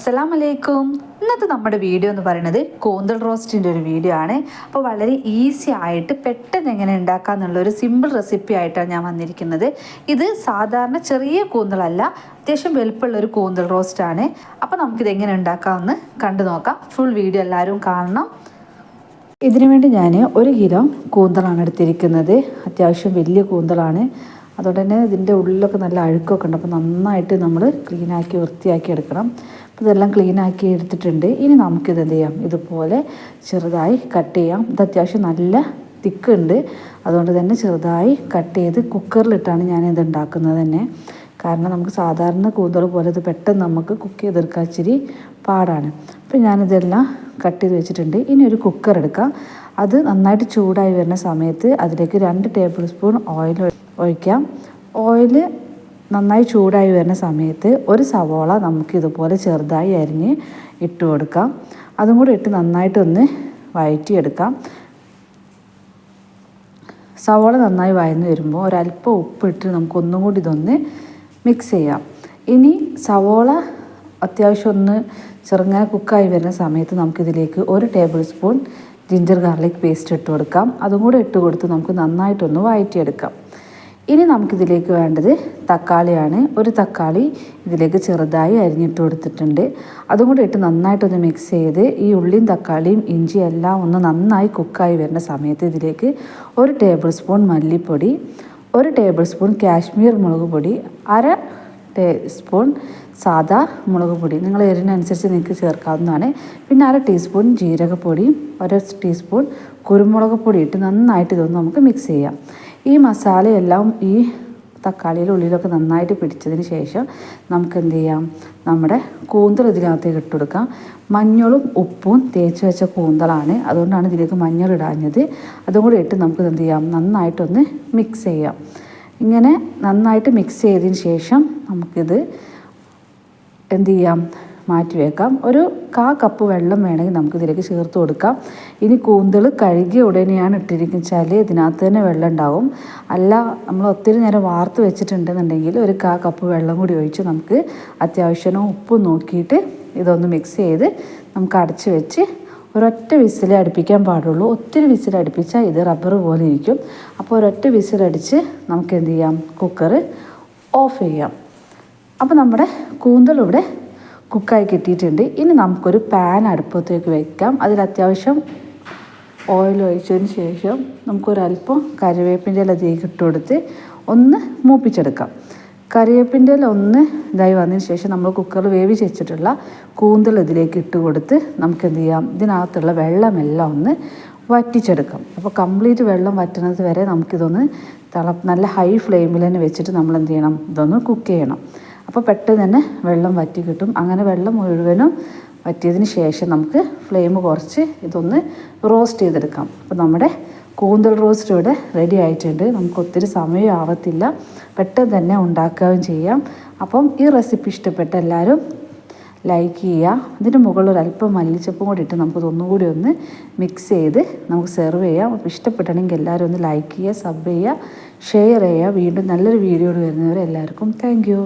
അസ്സലാമു അലൈക്കും. ഇന്നത്തെ നമ്മുടെ വീഡിയോ എന്ന് പറയുന്നത് കൂന്തൽ റോസ്റ്റിൻ്റെ ഒരു വീഡിയോ ആണ്. അപ്പോൾ വളരെ ഈസി ആയിട്ട് പെട്ടെന്ന് എങ്ങനെ ഉണ്ടാക്കുക എന്നുള്ളൊരു സിമ്പിൾ റെസിപ്പി ആയിട്ടാണ് ഞാൻ വന്നിരിക്കുന്നത്. ഇത് സാധാരണ ചെറിയ കൂന്തലല്ല, അത്യാവശ്യം വലുപ്പമുള്ളൊരു കൂന്തൽ റോസ്റ്റാണ്. അപ്പോൾ നമുക്കിത് എങ്ങനെ ഉണ്ടാക്കാമെന്ന് കണ്ടു നോക്കാം. ഫുൾ വീഡിയോ എല്ലാവരും കാണണം. ഇതിനു വേണ്ടി ഞാൻ 1 കിലോ കൂന്തലാണ് എടുത്തിരിക്കുന്നത്. അത്യാവശ്യം വലിയ കൂന്തലാണ്. അതുകൊണ്ട് തന്നെ ഇതിൻ്റെ ഉള്ളിലൊക്കെ നല്ല അഴുക്കൊക്കെ ഉണ്ട്. അപ്പോൾ നന്നായിട്ട് നമ്മൾ ക്ലീനാക്കി വൃത്തിയാക്കി എടുക്കണം. അപ്പോൾ ഇതെല്ലാം ക്ലീനാക്കി എടുത്തിട്ടുണ്ട്. ഇനി നമുക്കിത് എന്ത് ചെയ്യാം, ഇതുപോലെ ചെറുതായി കട്ട് ചെയ്യാം. ഇത് അത്യാവശ്യം നല്ല തിക്കുണ്ട്. അതുകൊണ്ട് തന്നെ ചെറുതായി കട്ട് ചെയ്ത് കുക്കറിലിട്ടാണ് ഞാനിത് ഉണ്ടാക്കുന്നത് തന്നെ. കാരണം നമുക്ക് സാധാരണ കൂന്തൽ പോലെ ഇത് പെട്ടെന്ന് നമുക്ക് കുക്ക് ചെയ്തെടുക്കാൻ ഇച്ചിരി പാടാണ്. അപ്പോൾ ഞാനിതെല്ലാം കട്ട് ചെയ്ത് വെച്ചിട്ടുണ്ട്. ഇനി ഒരു കുക്കർ എടുക്കാം. അത് നന്നായിട്ട് ചൂടായി വരുന്ന സമയത്ത് അതിലേക്ക് 2 ടേബിൾ സ്പൂൺ ഓയിൽ ഒഴിക്കാം. ഓയിൽ നന്നായി ചൂടായി വരുന്ന സമയത്ത് ഒരു സവോള നമുക്ക് ഇതുപോലെ ചെറുതായി അരിഞ്ഞ് ഇട്ട് കൊടുക്കാം. അതും കൂടി ഇട്ട് നന്നായിട്ടൊന്ന് വഴറ്റിയെടുക്കാം. സവോള നന്നായി വഴന്ന് വരുമ്പോൾ ഒരല്പം ഉപ്പിട്ട് നമുക്കൊന്നും കൂടി ഇതൊന്ന് മിക്സ് ചെയ്യാം. ഇനി സവോള അത്യാവശ്യം ഒന്ന് ചെറുങ്ങനെ കുക്കായി വരുന്ന സമയത്ത് നമുക്കിതിലേക്ക് 1 table spoon ginger garlic paste ഇട്ട് കൊടുക്കാം. അതും കൂടെ ഇട്ട് കൊടുത്ത് നമുക്ക് നന്നായിട്ടൊന്ന് വഴറ്റിയെടുക്കാം. ഇനി നമുക്കിതിലേക്ക് വേണ്ടത് തക്കാളിയാണ്. ഒരു തക്കാളി ഇതിലേക്ക് ചെറുതായി അരിഞ്ഞിട്ട് കൊടുത്തിട്ടുണ്ട്. അതും കൂടി ഇട്ട് നന്നായിട്ടൊന്ന് മിക്സ് ചെയ്ത് ഈ ഉള്ളിയും തക്കാളിയും ഇഞ്ചിയും എല്ലാം ഒന്ന് നന്നായി കുക്കായി വരുന്ന സമയത്ത് ഇതിലേക്ക് 1 ടേബിൾ സ്പൂൺ മല്ലിപ്പൊടി, 1 ടേബിൾ സ്പൂൺ കാശ്മീർ മുളക് പൊടി, 1/2 ടീസ്പൂൺ സാദാ മുളക് പൊടി, നിങ്ങൾ എരിവിനനുസരിച്ച് നിങ്ങൾക്ക് ചേർക്കാവുന്നതാണ്. പിന്നെ 1/2 ടീസ്പൂൺ ജീരകപ്പൊടിയും 1 ടീസ്പൂൺ കുരുമുളക് പൊടി ഇട്ട് നന്നായിട്ട് ഇതൊന്ന് നമുക്ക് മിക്സ് ചെയ്യാം. ഈ മസാലയെല്ലാം ഈ തക്കാളിയിലും ഉള്ളിലൊക്കെ നന്നായിട്ട് പിടിച്ചതിന് ശേഷം നമുക്ക് എന്ത് ചെയ്യാം, നമ്മുടെ കൂന്തൽ ഇതിനകത്തേക്ക് ഇട്ട് കൊടുക്കാം. മഞ്ഞളും ഉപ്പും തേച്ച് വെച്ച കൂന്തലാണ്, അതുകൊണ്ടാണ് ഇതിലേക്ക് മഞ്ഞൾ ഇടാഞ്ഞത്. അതും കൂടി ഇട്ട് നമുക്ക് എന്ത് ചെയ്യാം, നന്നായിട്ടൊന്ന് മിക്സ് ചെയ്യാം. ഇങ്ങനെ നന്നായിട്ട് മിക്സ് ചെയ്തതിന് ശേഷം നമുക്കിത് എന്ത് ചെയ്യാം, മാറ്റി വെക്കാം. ഒരു 1/4 കപ്പ് വെള്ളം വേണമെങ്കിൽ നമുക്കിതിലേക്ക് ചേർത്ത് കൊടുക്കാം. ഇനി കൂന്തൽ കഴുകിയ ഉടനെയാണ് ഇട്ടിരിക്കുന്നത് വെച്ചാൽ ഇതിനകത്ത് തന്നെ വെള്ളം ഉണ്ടാവും. അല്ല നമ്മൾ ഒത്തിരി നേരം വാർത്ത് വെച്ചിട്ടുണ്ടെന്നുണ്ടെങ്കിൽ ഒരു 1/4 കപ്പ് വെള്ളം കൂടി ഒഴിച്ച് നമുക്ക് അത്യാവശ്യം ഉപ്പ് നോക്കിയിട്ട് ഇതൊന്ന് മിക്സ് ചെയ്ത് നമുക്ക് അടച്ച് വെച്ച് ഒരൊറ്റ വിസിൽ അടുപ്പിക്കാൻ പാടുള്ളൂ. ഒത്തിരി വിസിൽ അടുപ്പിച്ചാൽ ഇത് റബ്ബർ പോലെ ഇരിക്കും. അപ്പോൾ ഒരൊറ്റ വിസിലടിച്ച് നമുക്ക് എന്ത് ചെയ്യാം, കുക്കർ ഓഫ് ചെയ്യാം. അപ്പോൾ നമ്മുടെ കൂന്തൽ ഇവിടെ കുക്കായി കിട്ടിയിട്ടുണ്ട്. ഇനി നമുക്കൊരു പാൻ അടുപ്പത്തേക്ക് വയ്ക്കാം. അതിൽ അത്യാവശ്യം ഓയിൽ ഒഴിച്ചതിന് ശേഷം നമുക്കൊരല്പം കറിവേപ്പിൻ്റെ ഇല ഇതിലേക്ക് ഇട്ട് കൊടുത്ത് ഒന്ന് മൂപ്പിച്ചെടുക്കാം. കറിവേപ്പിൻ്റെ ഇല ഒന്ന് ഇതായി വന്നതിന് ശേഷം നമ്മൾ കുക്കറിൽ വേവിച്ച് വെച്ചിട്ടുള്ള കൂന്തൽ ഇതിലേക്ക് ഇട്ട് കൊടുത്ത് നമുക്ക് എന്ത് ചെയ്യാം, ഇതിനകത്തുള്ള വെള്ളമെല്ലാം ഒന്ന് വറ്റിച്ചെടുക്കാം. അപ്പോൾ കംപ്ലീറ്റ് വെള്ളം വറ്റുന്നത് വരെ നമുക്കിതൊന്ന് നല്ല ഹൈ ഫ്ലെയിമിൽ തന്നെ വെച്ചിട്ട് നമ്മൾ എന്ത് ചെയ്യണം, ഇതൊന്ന് കുക്ക് ചെയ്യണം. അപ്പോൾ പെട്ടെന്ന് തന്നെ വെള്ളം വറ്റി കിട്ടും. അങ്ങനെ വെള്ളം മുഴുവനും വറ്റിയതിന് ശേഷം നമുക്ക് ഫ്ലെയിം കുറച്ച് ഇതൊന്ന് റോസ്റ്റ് ചെയ്തെടുക്കാം. അപ്പോൾ നമ്മുടെ കൂന്തൽ റോസ്റ്റ് ഇവിടെ റെഡി ആയിട്ടുണ്ട്. നമുക്ക് ഒത്തിരി സമയം ആവത്തില്ല, പെട്ടെന്ന് തന്നെ ഉണ്ടാക്കുകയും ചെയ്യാം. അപ്പം ഈ റെസിപ്പി ഇഷ്ടപ്പെട്ട എല്ലാവരും ലൈക്ക് ചെയ്യുക. അതിൻ്റെ മുകളിൽ ഒരല്പം മല്ലിച്ചപ്പും കൂടി ഇട്ട് നമുക്കിതൊന്നും കൂടി ഒന്ന് മിക്സ് ചെയ്ത് നമുക്ക് സെർവ് ചെയ്യാം. അപ്പോൾ ഇഷ്ടപ്പെടണമെങ്കിൽ എല്ലാവരും ഒന്ന് ലൈക്ക് ചെയ്യുക, സബ് ചെയ്യുക, ഷെയർ ചെയ്യുക. വീണ്ടും നല്ലൊരു വീഡിയോയോട് വരുന്നവരെ എല്ലാവർക്കും താങ്ക് യു.